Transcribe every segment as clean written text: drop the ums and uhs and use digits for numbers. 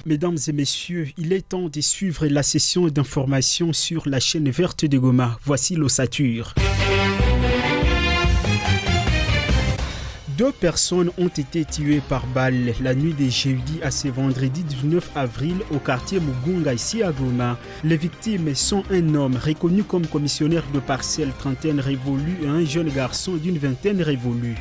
Mesdames et messieurs, il est temps de suivre la session d'information sur la chaîne verte de Goma. Voici l'ossature. 2 personnes ont été tuées par balle la nuit de jeudi à ce vendredi 19 avril au quartier Mugunga ici à Goma. Les victimes sont un homme reconnu comme commissionnaire de parcelle trentaine révolue et un jeune garçon d'une vingtaine révolue.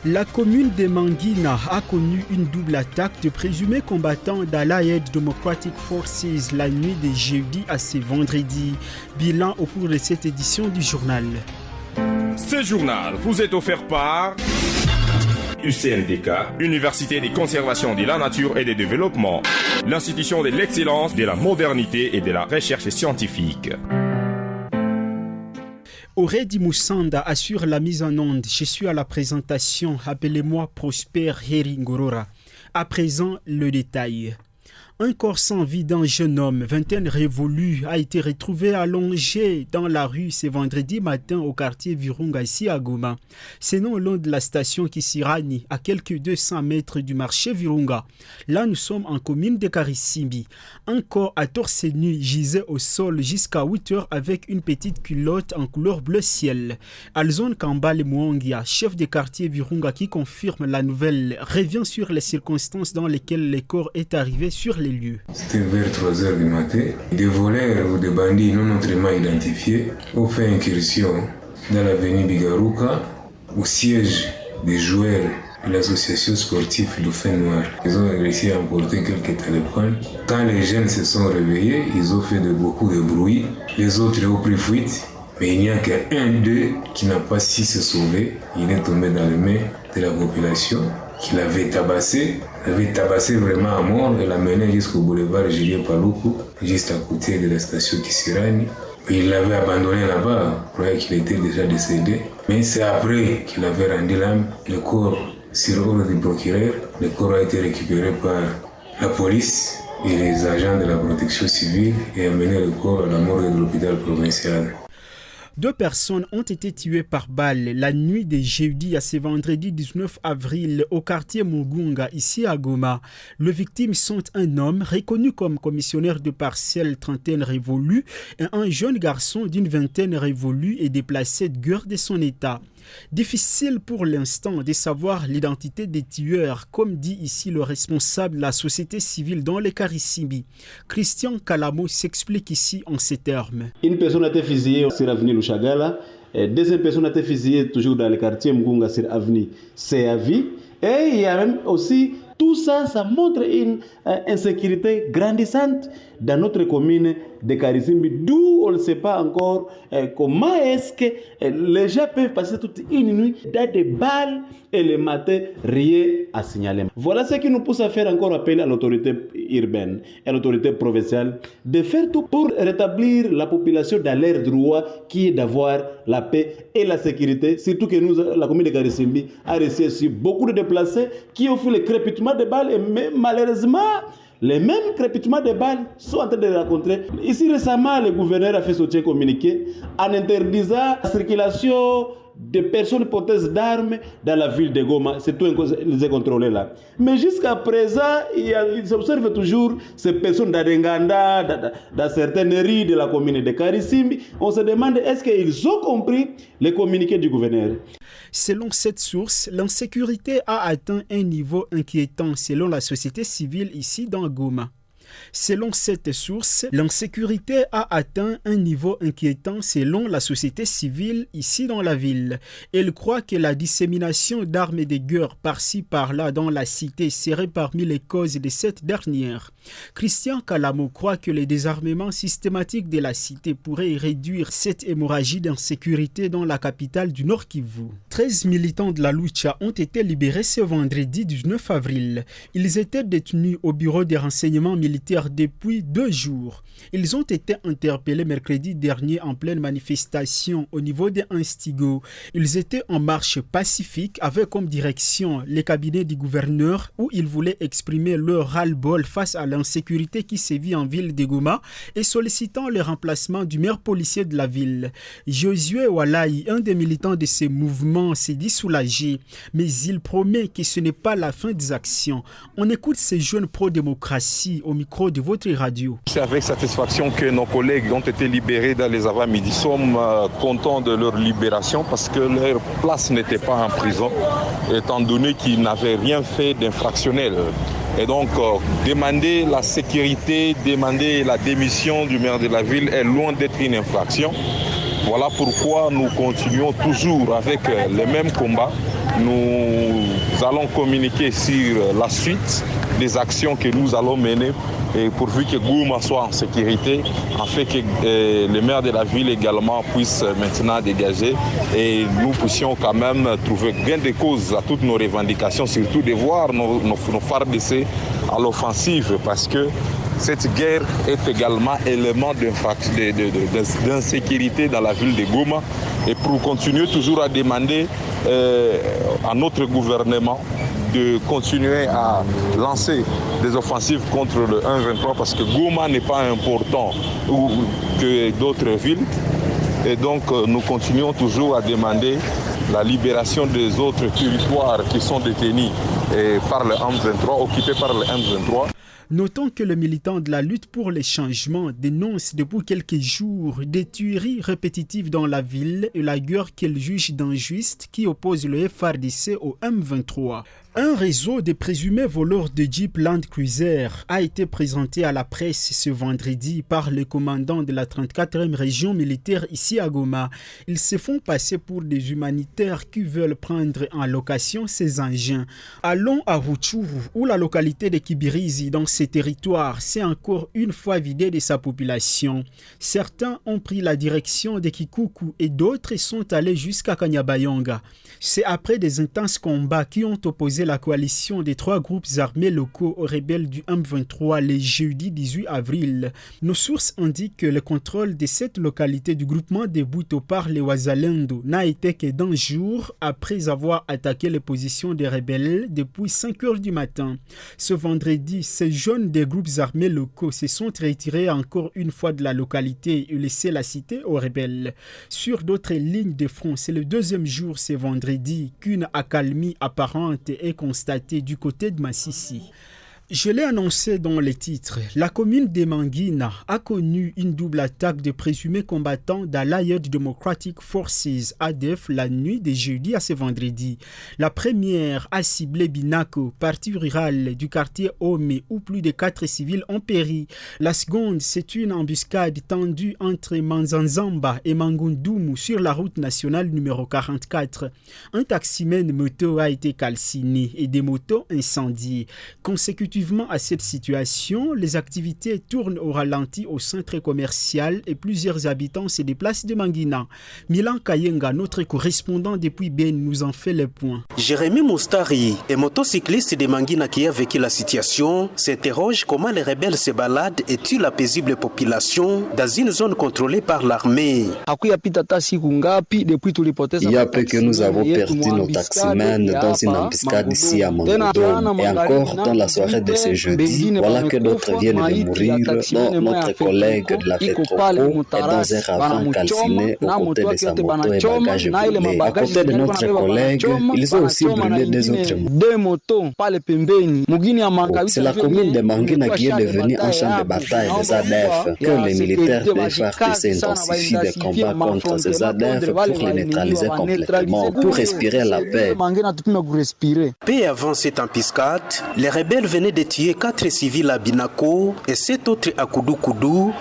La commune de Mangina a connu une double attaque de présumés combattants d'Allied Democratic Forces la nuit de jeudi à ce vendredi. Bilan au cours de cette édition du journal. Ce journal vous est offert par UCNDK, Université de conservation de la nature et de développement, l'institution de l'excellence, de la modernité et de la recherche scientifique. Auredi Moussanda assure la mise en onde. Je suis à la présentation. Appelez-moi Prosper Heringorora. À présent, le détail. Un corps sans vie d'un jeune homme, vingtaine révolue, a été retrouvé allongé dans la rue ce vendredi matin au quartier Virunga ici à Goma. C'est non loin de la station Kisirani, à quelques 200 mètres du marché Virunga. Là, nous sommes en commune de Karisimbi. Un corps à torse nu gisait au sol jusqu'à 8 heures avec une petite culotte en couleur bleu ciel. Alzon Kambale Mwangia, chef de quartier Virunga qui confirme la nouvelle, revient sur les circonstances dans lesquelles le corps est arrivé sur les lieux. C'était vers 3 heures du matin. Des voleurs ou des bandits non autrement identifiés ont fait incursion dans l'avenue Bigaruka au siège des joueurs de l'association sportive Dauphin Noir. Ils ont réussi à emporter quelques téléphones. Quand les jeunes se sont réveillés, ils ont fait beaucoup de bruit. Les autres ont pris fuite. Mais il n'y a qu'un d'eux qui n'a pas su se sauver. Il est tombé dans les mains de la population qui l'avait tabassé vraiment à mort et l'a mené jusqu'au boulevard Julien Paluku, juste à côté de la station Kisirani. Il l'avait abandonné là-bas, il croyait qu'il était déjà décédé. Mais c'est après qu'il avait rendu l'âme, le corps sur ordre du procureur. Le corps a été récupéré par la police et les agents de la protection civile et amené le corps à la morgue de l'hôpital provincial. 2 personnes ont été tuées par balle la nuit de jeudi à ce vendredi 19 avril au quartier Mugunga, ici à Goma. Les victimes sont un homme reconnu comme commissionnaire de parcelle trentaine révolue et un jeune garçon d'une vingtaine révolue et déplacé de guerre de son état. Difficile pour l'instant de savoir l'identité des tueurs, comme dit ici le responsable de la société civile dans les Karisimbi. Christian Kalamo s'explique ici en ces termes. Une personne a été fusillée sur l'avenue Lushagala, deuxième personne a été fusillée toujours dans le quartier Mugunga sur l'avenue Seavi, et il y a même aussi tout ça, ça montre une insécurité grandissante dans notre commune de Karisimbi, d'où on ne sait pas encore comment est-ce que les gens peuvent passer toute une nuit dans des balles et le matin, rien à signaler. Voilà ce qui nous pousse à faire encore appel à l'autorité urbaine et à l'autorité provinciale de faire tout pour rétablir la population dans leur droit qui est d'avoir la paix et la sécurité. Surtout que nous, la commune de Karisimbi, a reçu beaucoup de déplacés qui ont fait le crépitement de balles et malheureusement, les mêmes crépitements de balles sont en train de rencontrer. Ici récemment, le gouverneur a fait sortir un communiqué en interdisant la circulation de personnes porteuses d'armes dans la ville de Goma. C'est tout les contrôlés là. Mais jusqu'à présent, il s'observe toujours ces personnes d'Adenganda, dans certaines rues de la commune de Karisimbi. On se demande est-ce qu'ils ont compris les communiqués du gouverneur. Selon cette source, l'insécurité a atteint un niveau inquiétant selon la société civile ici dans Goma. Selon cette source, l'insécurité a atteint un niveau inquiétant selon la société civile ici dans la ville. Elle croit que la dissémination d'armes et de guerre par-ci par-là dans la cité serait parmi les causes de cette dernière. Christian Kalamo croit que le désarmement systématique de la cité pourrait réduire cette hémorragie d'insécurité dans la capitale du Nord Kivu. 13 militants de la Lucha ont été libérés ce vendredi 19 avril. Ils étaient détenus au bureau des renseignements militaires militaires depuis 2 jours. Ils ont été interpellés mercredi dernier en pleine manifestation au niveau des Instigo. Ils étaient en marche pacifique avec comme direction les cabinets du gouverneur où ils voulaient exprimer leur ras-le-bol face à l'insécurité qui sévit en ville de Goma et sollicitant le remplacement du maire policier de la ville. Josué Walaï, un des militants de ces mouvements, s'est dit soulagé, mais il promet que ce n'est pas la fin des actions. On écoute ces jeunes pro-démocratie au micro de votre radio. C'est avec satisfaction que nos collègues ont été libérés dans les avant-midi. Nous sommes contents de leur libération parce que leur place n'était pas en prison, étant donné qu'ils n'avaient rien fait d'infractionnel. Et donc, demander la sécurité, demander la démission du maire de la ville est loin d'être une infraction. Voilà pourquoi nous continuons toujours avec les mêmes combats. Nous allons communiquer sur la suite des actions que nous allons mener et pourvu que Goma soit en sécurité, afin que le maire de la ville également puisse maintenant dégager et nous puissions quand même trouver gain de cause à toutes nos revendications, surtout de voir nos FARDC à l'offensive parce que cette guerre est également élément d'insécurité dans la ville de Goma et pour continuer toujours à demander à notre gouvernement de continuer à lancer des offensives contre le 1-23 parce que Goma n'est pas important que d'autres villes. Et donc nous continuons toujours à demander la libération des autres territoires qui sont détenus par le M23, occupés par le M23. Notons que le militant de la lutte pour les changements dénonce depuis quelques jours des tueries répétitives dans la ville et la guerre qu'elle juge d'injuste qui oppose le FARDC au M23. Un réseau de présumés voleurs de Jeep Land Cruiser a été présenté à la presse ce vendredi par le commandant de la 34e région militaire ici à Goma. Ils se font passer pour des humanitaires qui veulent prendre en location ces engins. Allons à Rutshuru, où la localité de Kibirizi dans ces territoires s'est encore une fois vidée de sa population. Certains ont pris la direction de Kikuku et d'autres sont allés jusqu'à Kanyabayonga. C'est après des intenses combats qui ont opposé la coalition des 3 groupes armés locaux aux rebelles du M23 le jeudi 18 avril. Nos sources indiquent que le contrôle de cette localité du groupement de Buto par les Wazalendo n'a été que d'un jour après avoir attaqué les positions des rebelles depuis 5 heures du matin. Ce vendredi, ces jeunes des groupes armés locaux se sont retirés encore une fois de la localité et laissé la cité aux rebelles. Sur d'autres lignes de front, c'est le 2e jour ce vendredi qu'une accalmie apparente est constatée du côté de Massissi. Je l'ai annoncé dans les titres, la commune de Mangina a connu une double attaque de présumés combattants d'Allied Democratic Forces ADF la nuit de jeudi à ce vendredi. La première a ciblé Binako, partie rurale du quartier Ome où plus de 4 civils ont péri. La seconde, c'est une embuscade tendue entre Manzanzamba et Mangundumu sur la route nationale numéro 44. Un taximène moto a été calciné et des motos incendiées. Consécutivement à cette situation, les activités tournent au ralenti au centre commercial et plusieurs habitants se déplacent de Mangina. Milan Kayenga, notre correspondant depuis Ben, nous en fait le point. Jérémy Moustari, un motocycliste de Mangina qui a vécu la situation, s'interroge comment les rebelles se baladent et tuent la paisible population dans une zone contrôlée par l'armée. Il y a peu que nous avons perdu nos taximens dans une embuscade ici à Mangodom et encore dans la soirée de ce jeudi, voilà que d'autres viennent de mourir, dont notre collègue de la Fétroco est dans un ravin calciné aux côtés de sa moto et bagages brûlés. À côté de notre collègue, ils ont aussi brûlé des autres motos. C'est la commune de Mangina qui est devenue un champ de bataille des ADF, que les militaires de FARDC intensifient des combats contre ces ADF pour les neutraliser complètement, pour respirer la paix. Peu avant cette embuscade, les rebelles venaient de tuer 4 civils à Binako et 7 autres à Kudu,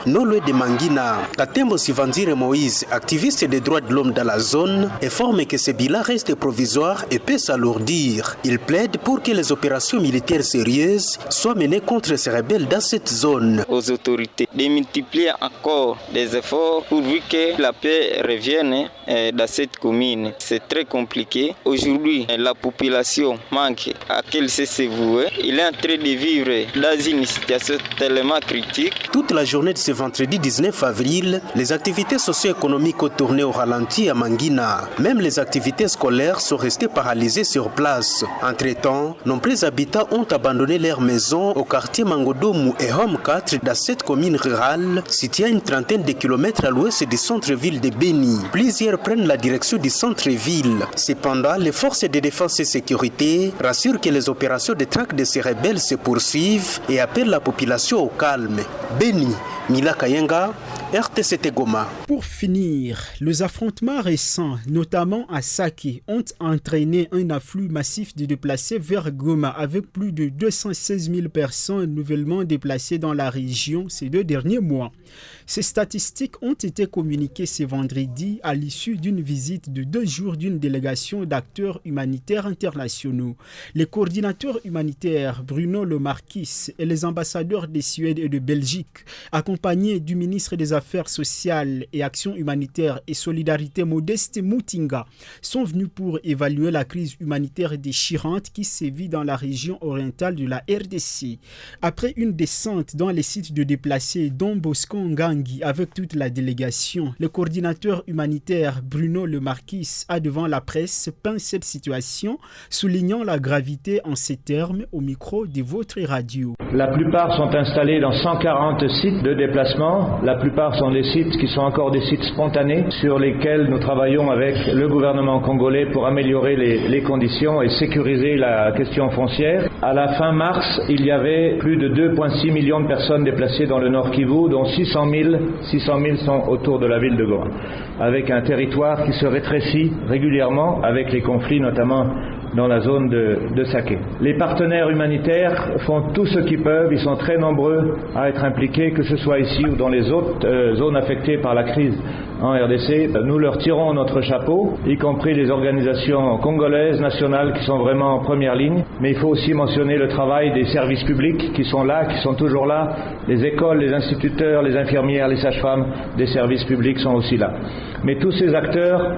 non loin de Mangina. Katembo Sivandire Moïse, activiste des droits de l'homme dans la zone, informe que ce bilan reste provisoire et peut s'alourdir. Il plaide pour que les opérations militaires sérieuses soient menées contre ces rebelles dans cette zone. Aux autorités de multiplier encore des efforts pourvu que la paix revienne dans cette commune. C'est très compliqué. Aujourd'hui, la population manque à qu'elle se vouer. Il est en train de vivre dans une situation tellement critique. Toute la journée de ce vendredi 19 avril, les activités socio-économiques ont tourné au ralenti à Mangina. Même les activités scolaires sont restées paralysées sur place. Entre-temps, nombreux habitants ont abandonné leurs maisons au quartier Mangodomu et Home 4 dans cette commune rurale située à une trentaine de kilomètres à l'ouest du centre-ville de Beni. Plusieurs prennent la direction du centre-ville. Cependant, les forces de défense et sécurité rassurent que les opérations de traque de ces rebelles se poursuivent et appellent la population au calme. Beni, Mila Kayenga, RTCT Goma. Pour finir, les affrontements récents, notamment à Sake, ont entraîné un afflux massif de déplacés vers Goma avec plus de 216 000 personnes nouvellement déplacées dans la région ces 2 derniers mois. Ces statistiques ont été communiquées ce vendredi à l'issue d'une visite de 2 jours d'une délégation d'acteurs humanitaires internationaux. Les coordinateurs humanitaires Bruno Le Marquis et les ambassadeurs de Suède et de Belgique, accompagnés du ministre des Affaires sociales et Action humanitaire et solidarité Modeste Mutinga, sont venus pour évaluer la crise humanitaire déchirante qui sévit dans la région orientale de la RDC. Après une descente dans les sites de déplacés dont Bosco Ngangi avec toute la délégation, le coordinateur humanitaire Bruno Le Marquis a devant la presse peint cette situation, soulignant la gravité en ces termes au micro de votre radio. La plupart sont installés dans 140 sites de déplacement. La plupart sont des sites qui sont encore des sites spontanés sur lesquels nous travaillons avec le gouvernement congolais pour améliorer les conditions et sécuriser la question foncière. À la fin mars, il y avait plus de 2,6 millions de personnes déplacées dans le Nord Kivu, dont 600 000 sont autour de la ville de Goma, avec un territoire qui se rétrécit régulièrement avec les conflits notamment dans la zone de Sake. Les partenaires humanitaires font tout ce qu'ils peuvent, ils sont très nombreux à être impliqués, que ce soit ici ou dans les autres zones affectées par la crise en RDC. Nous leur tirons notre chapeau, y compris les organisations congolaises, nationales qui sont vraiment en première ligne, mais il faut aussi mentionner le travail des services publics qui sont là, qui sont toujours là, les écoles, les instituteurs, les infirmières, les sages-femmes des services publics sont aussi là. Mais tous ces acteurs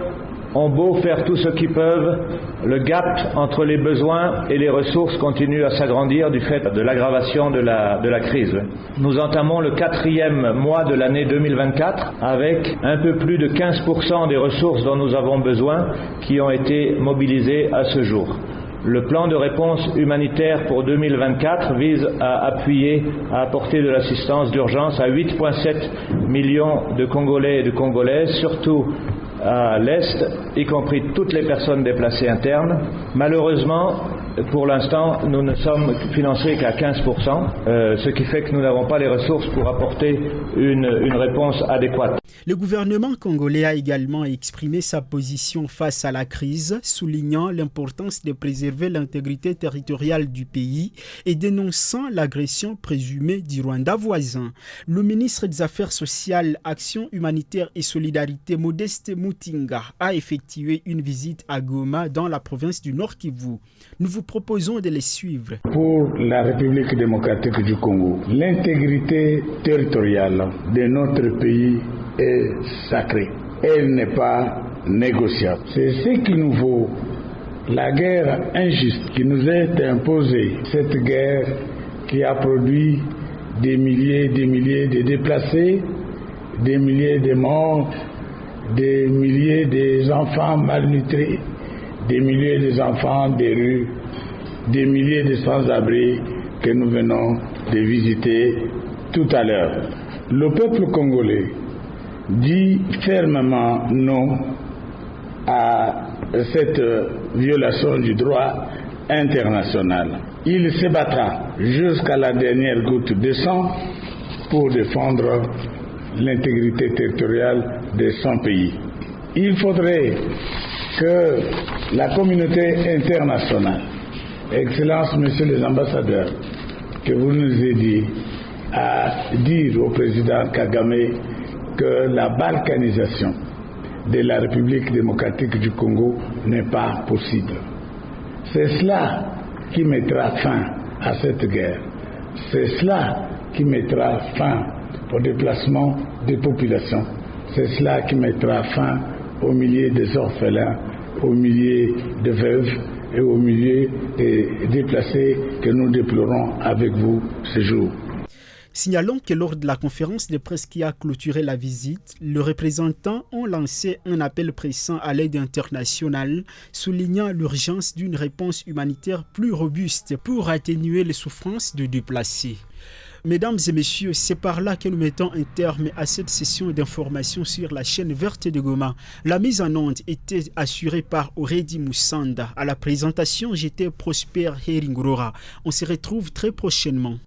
ont beau faire tout ce qu'ils peuvent, le gap entre les besoins et les ressources continue à s'agrandir du fait de l'aggravation de la crise. Nous entamons le 4e mois de l'année 2024 avec un peu plus de 15% des ressources dont nous avons besoin qui ont été mobilisées à ce jour. Le plan de réponse humanitaire pour 2024 vise à appuyer, à apporter de l'assistance d'urgence à 8,7 millions de Congolais et de Congolaises, surtout à l'Est, y compris toutes les personnes déplacées internes. Malheureusement, pour l'instant, nous ne sommes financés qu'à 15%, ce qui fait que nous n'avons pas les ressources pour apporter une réponse adéquate. Le gouvernement congolais a également exprimé sa position face à la crise, soulignant l'importance de préserver l'intégrité territoriale du pays et dénonçant l'agression présumée du Rwanda voisin. Le ministre des Affaires sociales, Action humanitaire et solidarité Modeste Mutinga a effectué une visite à Goma dans la province du Nord Kivu. Nous vous proposons de les suivre. Pour la République démocratique du Congo, l'intégrité territoriale de notre pays est sacrée. Elle n'est pas négociable. C'est ce qui nous vaut la guerre injuste qui nous est imposée. Cette guerre qui a produit des milliers de déplacés, des milliers de morts, des milliers d'enfants malnutris, des milliers d'enfants des rues, des milliers de sans-abri que nous venons de visiter tout à l'heure. Le peuple congolais dit fermement non à cette violation du droit international. Il se battra jusqu'à la dernière goutte de sang pour défendre l'intégrité territoriale de son pays. Il faudrait que la communauté internationale, Excellences, Messieurs les ambassadeurs, que vous nous aidiez à dire au président Kagame que la balkanisation de la République démocratique du Congo n'est pas possible. C'est cela qui mettra fin à cette guerre. C'est cela qui mettra fin au déplacement des populations. C'est cela qui mettra fin aux milliers des orphelins, aux milliers de veuves et aux milliers de déplacés que nous déplorons avec vous ce jour. Signalons que lors de la conférence de presse qui a clôturé la visite, les représentants ont lancé un appel pressant à l'aide internationale, soulignant l'urgence d'une réponse humanitaire plus robuste pour atténuer les souffrances de déplacés. Mesdames et messieurs, c'est par là que nous mettons un terme à cette session d'information sur la chaîne verte de Goma. La mise en onde était assurée par Oredi Moussanda. À la présentation, j'étais Prosper Heringorora. On se retrouve très prochainement.